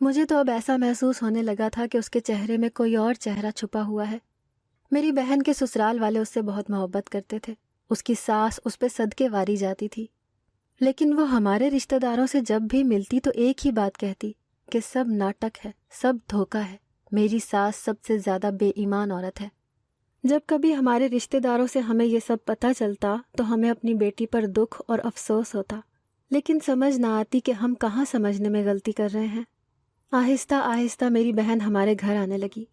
مجھے تو اب ایسا محسوس ہونے لگا تھا کہ اس کے چہرے میں کوئی اور چہرہ چھپا ہوا ہے۔ میری بہن کے سسرال والے اس سے بہت محبت کرتے تھے، اس کی ساس اس پہ صدقے واری جاتی تھی، لیکن وہ ہمارے رشتہ داروں سے جب بھی ملتی تو ایک ہی بات کہتی کہ سب ناٹک ہے، سب دھوکہ ہے، میری ساس سب سے زیادہ بے ایمان عورت ہے۔ جب کبھی ہمارے رشتہ داروں سے ہمیں یہ سب پتہ چلتا تو ہمیں اپنی بیٹی پر دکھ اور افسوس ہوتا، لیکن سمجھ نہ آتی کہ ہم کہاں سمجھنے میں غلطی کر رہے ہیں۔ آہستہ آہستہ میری بہن ہمارے گھر آنے لگی،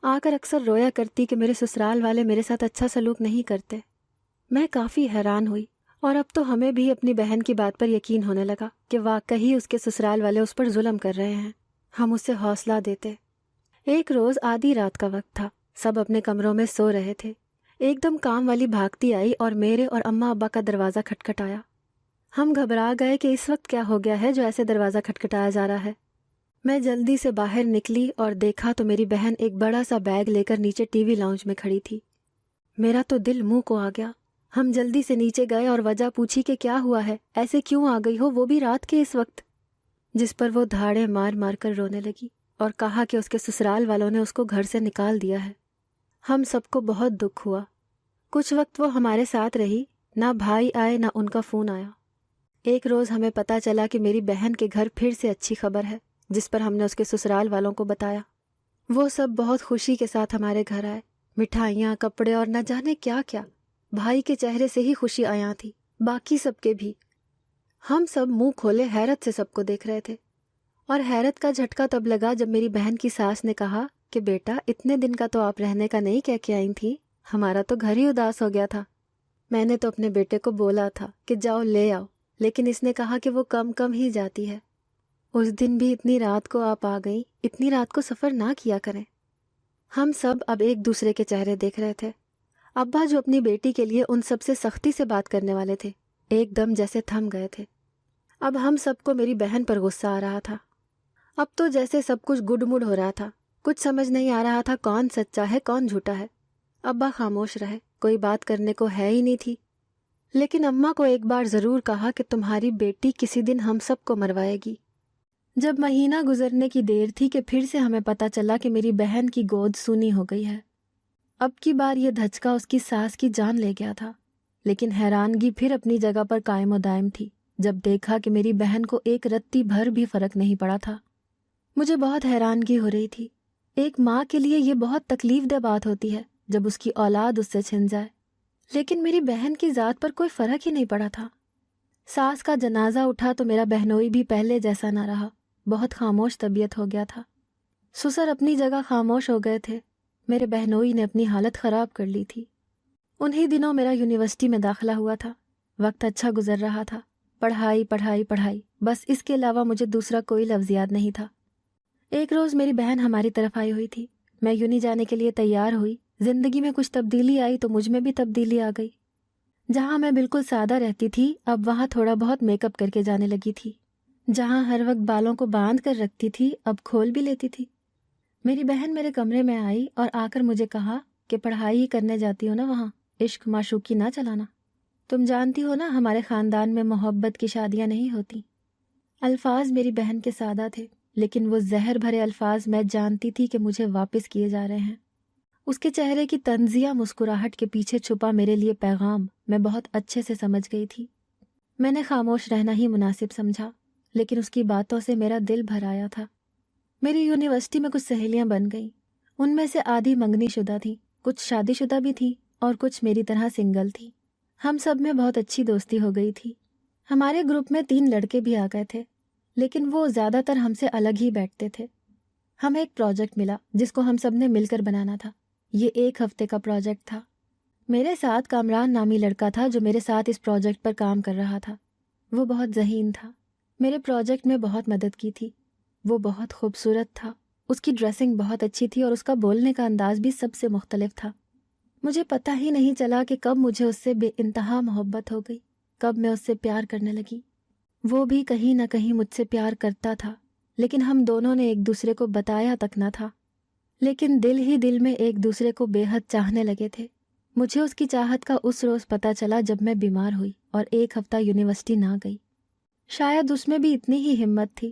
آ کر اکثر رویا کرتی کہ میرے سسرال والے میرے ساتھ اچھا سلوک نہیں کرتے۔ میں کافی حیران ہوئی، اور اب تو ہمیں بھی اپنی بہن کی بات پر یقین ہونے لگا کہ واقعی اس کے سسرال والے اس پر ظلم کر رہے ہیں۔ ہم اسے حوصلہ دیتے۔ ایک روز آدھی رات کا وقت تھا، سب اپنے کمروں میں سو رہے تھے۔ ایک دم کام والی بھاگتی آئی اور میرے اور اماں ابا کا دروازہ کھٹکھٹایا۔ ہم گھبرا گئے کہ اس وقت کیا ہو گیا ہے جو ایسے دروازہ کھٹکھٹایا جا رہا ہے۔ میں جلدی سے باہر نکلی اور دیکھا تو میری بہن ایک بڑا سا بیگ لے کر نیچے ٹی وی لاؤنج میں کھڑی تھی۔ میرا تو دل منہ کو آ گیا۔ ہم جلدی سے نیچے گئے اور وجہ پوچھی کہ کیا ہوا ہے، ایسے کیوں آ گئی ہو، وہ بھی رات کے اس وقت؟ جس پر وہ دھاڑے مار مار کر رونے لگی اور کہا کہ اس کے سسرال والوں نے اس کو گھر سے نکال دیا ہے۔ ہم سب کو بہت دکھ ہوا۔ کچھ وقت وہ ہمارے ساتھ رہی، نہ بھائی آئے نہ ان کا فون آیا۔ ایک روز ہمیں پتہ چلا کہ میری بہن کے گھر پھر سے اچھی خبر ہے، جس پر ہم نے اس کے سسرال والوں کو بتایا۔ وہ سب بہت خوشی کے ساتھ ہمارے گھر آئے، مٹھائیاں، کپڑے اور نہ جانے کیا کیا۔ بھائی کے چہرے سے ہی خوشی عیاں تھی، باقی سب کے بھی۔ ہم سب منہ کھولے حیرت سے سب کو دیکھ رہے تھے، اور حیرت کا جھٹکا تب لگا جب میری بہن کی ساس نے کہا کہ بیٹا اتنے دن کا تو آپ رہنے کا نہیں کہہ کے آئی تھیں، ہمارا تو گھر ہی اداس ہو گیا تھا۔ میں نے تو اپنے بیٹے کو بولا تھا کہ جاؤ لے آؤ، لیکن اس نے کہا کہ وہ کم کم ہی جاتی ہے۔ اس دن بھی اتنی رات کو آپ آ گئیں، اتنی رات کو سفر نہ کیا کریں۔ ہم سب اب ایک دوسرے کے چہرے دیکھ رہے تھے۔ ابا جو اپنی بیٹی کے لیے ان سب سے سختی سے بات کرنے والے تھے، ایک دم جیسے تھم گئے تھے۔ اب ہم سب کو میری بہن پر غصہ آ رہا تھا۔ اب تو جیسے سب کچھ گڈ مڈ ہو رہا تھا، کچھ سمجھ نہیں آ رہا تھا کون سچا ہے کون جھوٹا ہے۔ ابا خاموش رہے، کوئی بات کرنے کو ہے ہی نہیں تھی، لیکن اماں کو ایک بار ضرور کہا کہ تمہاری بیٹی کسی دن ہم سب کو مروائے گی۔ جب مہینہ گزرنے کی دیر تھی کہ پھر سے ہمیں پتہ چلا کہ میری بہن کی گود سونی ہو گئی ہے۔ اب کی بار یہ دھچکا اس کی ساس کی جان لے گیا تھا، لیکن حیرانگی پھر اپنی جگہ پر قائم و دائم تھی جب دیکھا کہ میری بہن کو ایک رتی بھر بھی فرق نہیں پڑا تھا۔ مجھے بہت حیرانگی ہو رہی تھی۔ ایک ماں کے لیے یہ بہت تکلیف دہ بات ہوتی ہے جب اس کی اولاد اس سے چھن جائے، لیکن میری بہن کی ذات پر کوئی فرق ہی نہیں پڑا تھا۔ ساس کا جنازہ اٹھا تو میرا بہنوئی بھی پہلے جیسا نہ رہا، بہت خاموش طبیعت ہو گیا تھا۔ سسر اپنی جگہ خاموش ہو گئے تھے، میرے بہنوئی نے اپنی حالت خراب کر لی تھی۔ انہی دنوں میرا یونیورسٹی میں داخلہ ہوا تھا، وقت اچھا گزر رہا تھا، پڑھائی پڑھائی پڑھائی، بس اس کے علاوہ مجھے دوسرا کوئی لفظ یاد نہیں تھا۔ ایک روز میری بہن ہماری طرف آئی ہوئی تھی، میں یونی جانے کے لیے تیار ہوئی۔ زندگی میں کچھ تبدیلی آئی تو مجھ میں بھی تبدیلی آ گئی۔ جہاں میں بالکل سادہ رہتی تھی، اب وہاں تھوڑا بہت میک اپ کر کے جانے لگی تھی۔ جہاں ہر وقت بالوں کو باندھ کر رکھتی تھی، اب کھول بھی لیتی تھی۔ میری بہن میرے کمرے میں آئی اور آ کر مجھے کہا کہ پڑھائی ہی کرنے جاتی ہو نا، وہاں عشق معشوقی نہ چلانا۔ تم جانتی ہو نا ہمارے خاندان میں محبت کی شادیاں نہیں ہوتی۔ الفاظ میری بہن کے سادہ تھے، لیکن وہ زہر بھرے الفاظ میں جانتی تھی کہ مجھے واپس کیے جا رہے ہیں۔ اس کے چہرے کی طنزیہ مسکراہٹ کے پیچھے چھپا میرے لیے پیغام میں بہت اچھے سے سمجھ گئی تھی۔ میں نے خاموش رہنا ہی مناسب سمجھا، لیکن اس کی باتوں سے میرا دل بھر آیا تھا۔ میری یونیورسٹی میں کچھ سہیلیاں بن گئیں، ان میں سے آدھی منگنی شدہ تھیں، کچھ شادی شدہ بھی تھیں اور کچھ میری طرح سنگل تھیں۔ ہم سب میں بہت اچھی دوستی ہو گئی تھی۔ ہمارے گروپ میں 3 لڑکے بھی آ گئے تھے، لیکن وہ زیادہ تر ہم سے الگ ہی بیٹھتے تھے۔ ہمیں ایک پروجیکٹ ملا جس کو ہم سب نے مل کر بنانا تھا۔ یہ 1 ہفتے کا پروجیکٹ تھا۔ میرے ساتھ کامران نامی لڑکا تھا جو میرے ساتھ اس پروجیکٹ پر کام کر رہا تھا۔ وہ بہت ذہین تھا، میرے پروجیکٹ میں بہت مدد کی تھی۔ وہ بہت خوبصورت تھا، اس کی ڈریسنگ بہت اچھی تھی اور اس کا بولنے کا انداز بھی سب سے مختلف تھا۔ مجھے پتہ ہی نہیں چلا کہ کب مجھے اس سے بے انتہا محبت ہو گئی، کب میں اس سے پیار کرنے لگی۔ وہ بھی کہیں نہ کہیں مجھ سے پیار کرتا تھا، لیکن ہم دونوں نے ایک دوسرے کو بتایا تک نہ تھا۔ لیکن دل ہی دل میں ایک دوسرے کو بے حد چاہنے لگے تھے۔ مجھے اس کی چاہت کا اس روز پتہ چلا جب میں بیمار ہوئی اور 1 ہفتہ یونیورسٹی نہ گئی۔ شاید اس میں بھی اتنی ہی ہمت تھی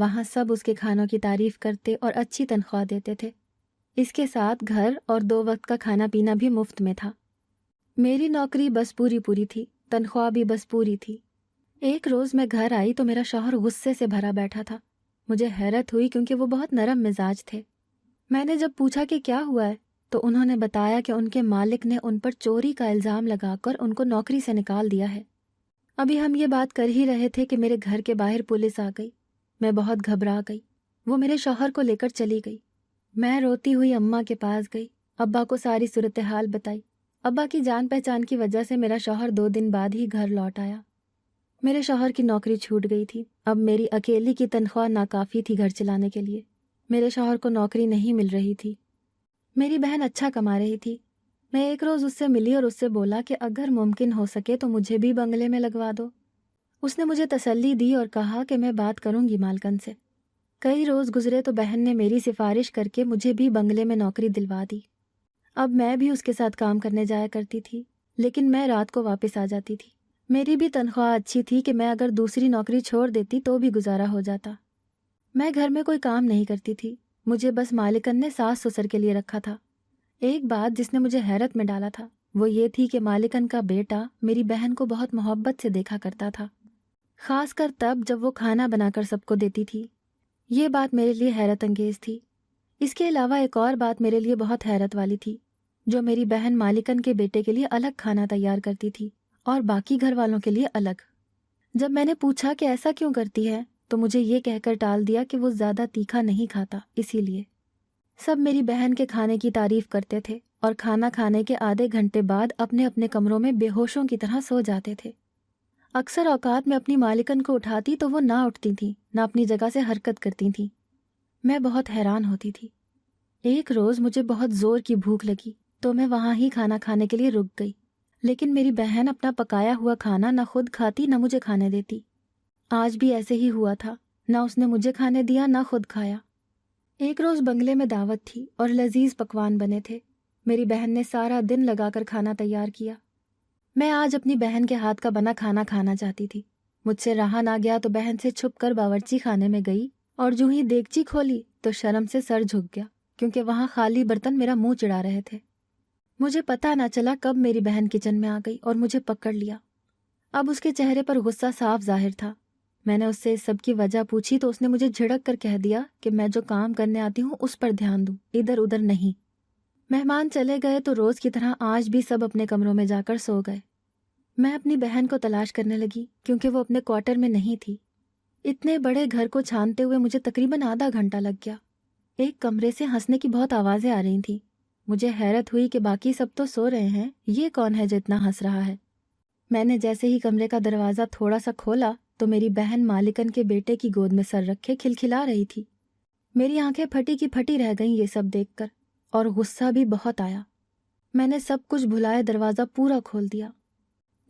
وہاں سب اس کے کھانوں کی تعریف کرتے اور اچھی تنخواہ دیتے تھے۔ اس کے ساتھ گھر اور 2 وقت کا کھانا پینا بھی مفت میں تھا۔ میری نوکری بس پوری تھی، تنخواہ بھی بس پوری تھی۔ ایک روز میں گھر آئی تو میرا شوہر غصے سے بھرا بیٹھا تھا۔ مجھے حیرت ہوئی کیونکہ وہ بہت نرم مزاج تھے۔ میں نے جب پوچھا کہ کیا ہوا ہے تو انہوں نے بتایا کہ ان کے مالک نے ان پر چوری کا الزام لگا کر ان کو نوکری سے نکال دیا ہے۔ ابھی ہم یہ بات کر ہی رہے تھے کہ میرے گھر کے باہر پولیس آ گئی۔ میں بہت گھبرا گئی۔ وہ میرے شوہر کو لے کر چلی گئی۔ میں روتی ہوئی اماں کے پاس گئی، ابا کو ساری صورتحال بتائی۔ ابا کی جان پہچان کی وجہ سے میرا شوہر 2 دن بعد ہی گھر لوٹ آیا۔ میرے شوہر کی نوکری چھوٹ گئی تھی۔ اب میری اکیلی کی تنخواہ ناکافی تھی گھر چلانے کے لیے۔ میرے شوہر کو نوکری نہیں مل رہی تھی۔ میری بہن اچھا کما رہی تھی۔ میں ایک روز اس سے ملی اور اس سے بولا کہ اگر ممکن ہو سکے تو مجھے بھی بنگلے میں لگوا دو۔ اس نے مجھے تسلی دی اور کہا کہ میں بات کروں گی مالکن سے۔ کئی روز گزرے تو بہن نے میری سفارش کر کے مجھے بھی بنگلے میں نوکری دلوا دی۔ اب میں بھی اس کے ساتھ کام کرنے جایا کرتی تھی، لیکن میں رات کو واپس آ جاتی تھی۔ میری بھی تنخواہ اچھی تھی کہ میں اگر دوسری نوکری چھوڑ دیتی تو بھی گزارا ہو جاتا۔ میں گھر میں کوئی کام نہیں کرتی تھی، مجھے بس مالکن نے ساس سسر کے لیے رکھا تھا۔ ایک بات جس نے مجھے حیرت میں ڈالا تھا وہ یہ تھی کہ مالکن کا بیٹا میری بہن کو بہت محبت سے دیکھا کرتا تھا، خاص کر تب جب وہ کھانا بنا کر سب کو دیتی تھی۔ یہ بات میرے لیے حیرت انگیز تھی۔ اس کے علاوہ ایک اور بات میرے لیے بہت حیرت والی تھی، جو میری بہن مالکن کے بیٹے کے لیے الگ کھانا تیار کرتی تھی اور باقی گھر والوں کے لیے الگ۔ جب میں نے پوچھا کہ ایسا کیوں کرتی ہے تو مجھے یہ کہہ کر ٹال دیا کہ وہ زیادہ تیکھا نہیں کھاتا، اسی لیے۔ سب میری بہن کے کھانے کی تعریف کرتے تھے اور کھانا کھانے کے آدھے گھنٹے بعد اپنے اپنے کمروں میں بے ہوشوں کی طرح سو جاتے تھے۔ اکثر اوقات میں اپنی مالکن کو اٹھاتی تو وہ نہ اٹھتی تھیں، نہ اپنی جگہ سے حرکت کرتی تھیں۔ میں بہت حیران ہوتی تھی۔ ایک روز مجھے بہت زور کی بھوک لگی تو میں وہاں ہی کھانا کھانے کے لیے رک گئی، لیکن میری بہن اپنا پکایا ہوا کھانا نہ خود کھاتی نہ مجھے کھانے دیتی۔ آج بھی ایسے ہی ہوا تھا، نہ اس نے مجھے کھانے دیا نہ خود کھایا۔ ایک روز بنگلے میں دعوت تھی اور لذیذ پکوان بنے تھے۔ میری بہن نے سارا دن لگا کر کھانا تیار کیا۔ میں آج اپنی بہن کے ہاتھ کا بنا کھانا کھانا چاہتی تھی۔ مجھ سے رہا نہ گیا تو بہن سے چھپ کر باورچی خانے میں گئی اور جو ہی دیگچی کھولی تو شرم سے سر جھک گیا، کیونکہ وہاں خالی برتن میرا منہ چڑھا رہے تھے۔ مجھے پتہ نہ چلا کب میری بہن کچن میں آ گئی اور مجھے پکڑ لیا۔ اب اس کے چہرے پر غصہ صاف ظاہر تھا۔ میں نے اس سے اس سب کی وجہ پوچھی تو اس نے مجھے جھڑک کر کہہ دیا کہ میں جو کام کرنے آتی ہوں اس پر دھیان دوں، ادھر ادھر نہیں۔ مہمان چلے گئے تو روز کی طرح آج بھی سب اپنے کمروں میں جا کر سو گئے۔ میں اپنی بہن کو تلاش کرنے لگی کیونکہ وہ اپنے کوارٹر میں نہیں تھی۔ اتنے بڑے گھر کو چھانتے ہوئے مجھے تقریباً آدھا گھنٹہ لگ گیا۔ ایک کمرے سے ہنسنے کی بہت آوازیں آ رہی تھیں۔ مجھے حیرت ہوئی کہ باقی سب تو سو رہے ہیں، یہ کون ہے جو اتنا ہنس رہا ہے؟ میں نے جیسے ہی کمرے کا دروازہ تھوڑا سا کھولا تو میری بہن مالکن کے بیٹے کی گود میں سر رکھے کھلکھلا رہی تھی۔ میری آنکھیں پھٹی کی پھٹی رہ گئیں یہ سب دیکھ کر، اور غصہ بھی بہت آیا۔ میں نے سب کچھ بھلائے دروازہ پورا کھول دیا۔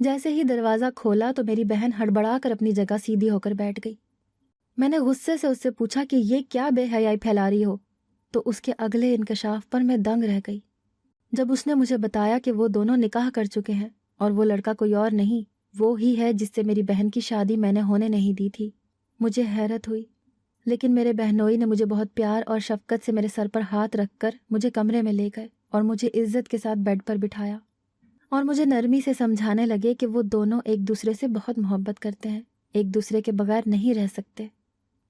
جیسے ہی دروازہ کھولا تو میری بہن ہڑبڑا کر اپنی جگہ سیدھی ہو کر بیٹھ گئی۔ میں نے غصے سے اس سے پوچھا کہ یہ کیا بے حیائی پھیلا رہی ہو، تو اس کے اگلے انکشاف پر میں دنگ رہ گئی جب اس نے مجھے بتایا کہ وہ دونوں نکاح کر چکے ہیں اور وہ لڑکا کوئی اور نہیں، وہ ہی ہے جس سے میری بہن کی شادی میں نے ہونے نہیں دی تھی۔ مجھے حیرت ہوئی، لیکن میرے بہنوئی نے مجھے بہت پیار اور شفقت سے میرے سر پر ہاتھ رکھ کر مجھے کمرے میں لے گئے اور مجھے عزت کے ساتھ بیڈ پر بٹھایا اور مجھے نرمی سے سمجھانے لگے کہ وہ دونوں ایک دوسرے سے بہت محبت کرتے ہیں، ایک دوسرے کے بغیر نہیں رہ سکتے۔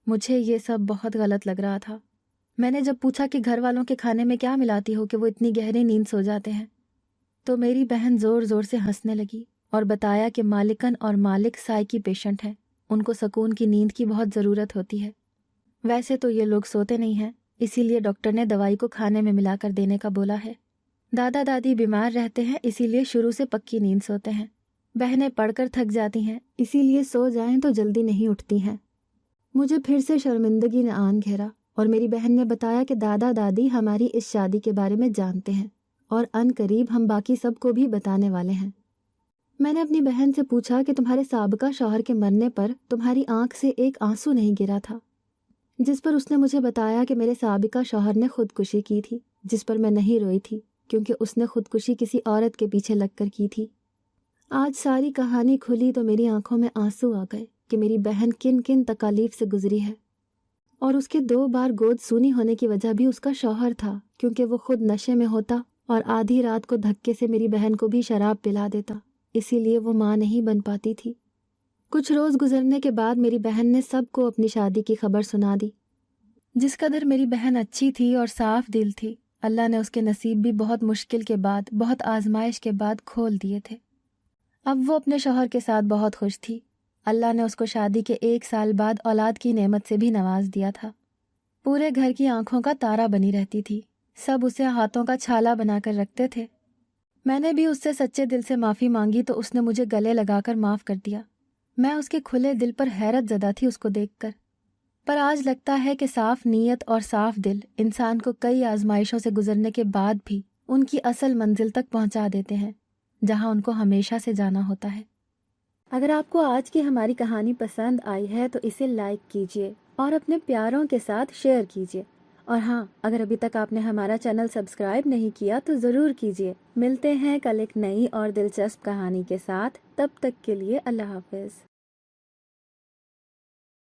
مجھے یہ سب بہت غلط لگ رہا تھا۔ میں نے جب پوچھا کہ گھر والوں کے کھانے میں کیا ملاتی ہو کہ وہ اتنی گہری نیند سو جاتے ہیں، تو میری بہن زور زور سے ہنسنے لگی اور بتایا کہ مالکن اور مالک سائے کی پیشنٹ ہیں، ان کو سکون کی نیند کی بہت ضرورت ہوتی ہے۔ ویسے تو یہ لوگ سوتے نہیں ہیں، اسی لیے ڈاکٹر نے دوائی کو کھانے میں ملا کر دینے کا بولا ہے۔ دادا دادی بیمار رہتے ہیں، اسی لیے شروع سے پکی نیند سوتے ہیں۔ بہنیں پڑھ کر تھک جاتی ہیں، اسی لیے سو جائیں تو جلدی نہیں اٹھتی ہیں۔ مجھے پھر سے شرمندگی نے آن گھیرا اور میری بہن نے بتایا کہ دادا دادی ہماری اس شادی کے بارے میں جانتے ہیں اور ان قریب ہم باقی سب کو بھی بتانے والے ہیں۔ میں نے اپنی بہن سے پوچھا کہ تمہارے سابقہ شوہر کے مرنے پر تمہاری آنکھ سے ایک آنسو نہیں گرا تھا، جس پر اس نے مجھے بتایا کہ میرے سابقہ شوہر نے خودکشی کی تھی، جس پر میں نہیں روئی تھی کیونکہ اس نے خودکشی کسی عورت کے پیچھے لگ کر کی تھی۔ آج ساری کہانی کھلی تو میری آنکھوں میں آنسو آ گئے کہ میری بہن کن کن تکالیف سے گزری ہے۔ اور اس کے 2 بار گود سونی ہونے کی وجہ بھی اس کا شوہر تھا، کیونکہ وہ خود نشے میں ہوتا اور آدھی رات کو دھکے سے میری بہن کو بھی شراب پلا دیتا، اسی لیے وہ ماں نہیں بن پاتی تھی۔ کچھ روز گزرنے کے بعد میری بہن نے سب کو اپنی شادی کی خبر سنا دی۔ جس قدر میری بہن اچھی تھی اور صاف دل تھی، اللہ نے اس کے نصیب بھی بہت مشکل کے بعد، بہت آزمائش کے بعد کھول دیے تھے۔ اب وہ اپنے شوہر کے ساتھ بہت خوش تھی۔ اللہ نے اس کو شادی کے 1 سال بعد اولاد کی نعمت سے بھی نواز دیا تھا۔ پورے گھر کی آنکھوں کا تارا بنی رہتی تھی، سب اسے ہاتھوں کا چھالا بنا کر رکھتے تھے۔ میں نے بھی اس سے سچے دل سے معافی مانگی تو اس نے مجھے گلے لگا کر معاف کر دیا۔ میں اس کے کھلے دل پر حیرت زدہ تھی اس کو دیکھ کر، پر آج لگتا ہے کہ صاف نیت اور صاف دل انسان کو کئی آزمائشوں سے گزرنے کے بعد بھی ان کی اصل منزل تک پہنچا دیتے ہیں، جہاں ان کو ہمیشہ سے جانا ہوتا ہے۔ اگر آپ کو آج کی ہماری کہانی پسند آئی ہے تو اسے لائک کیجیے اور اپنے پیاروں کے ساتھ شیئر کیجیے، اور ہاں، اگر ابھی تک آپ نے ہمارا چینل سبسکرائب نہیں کیا تو ضرور کیجیے۔ ملتے ہیں کل ایک نئی اور دلچسپ کہانی کے ساتھ، تب تک کے لیے اللہ حافظ۔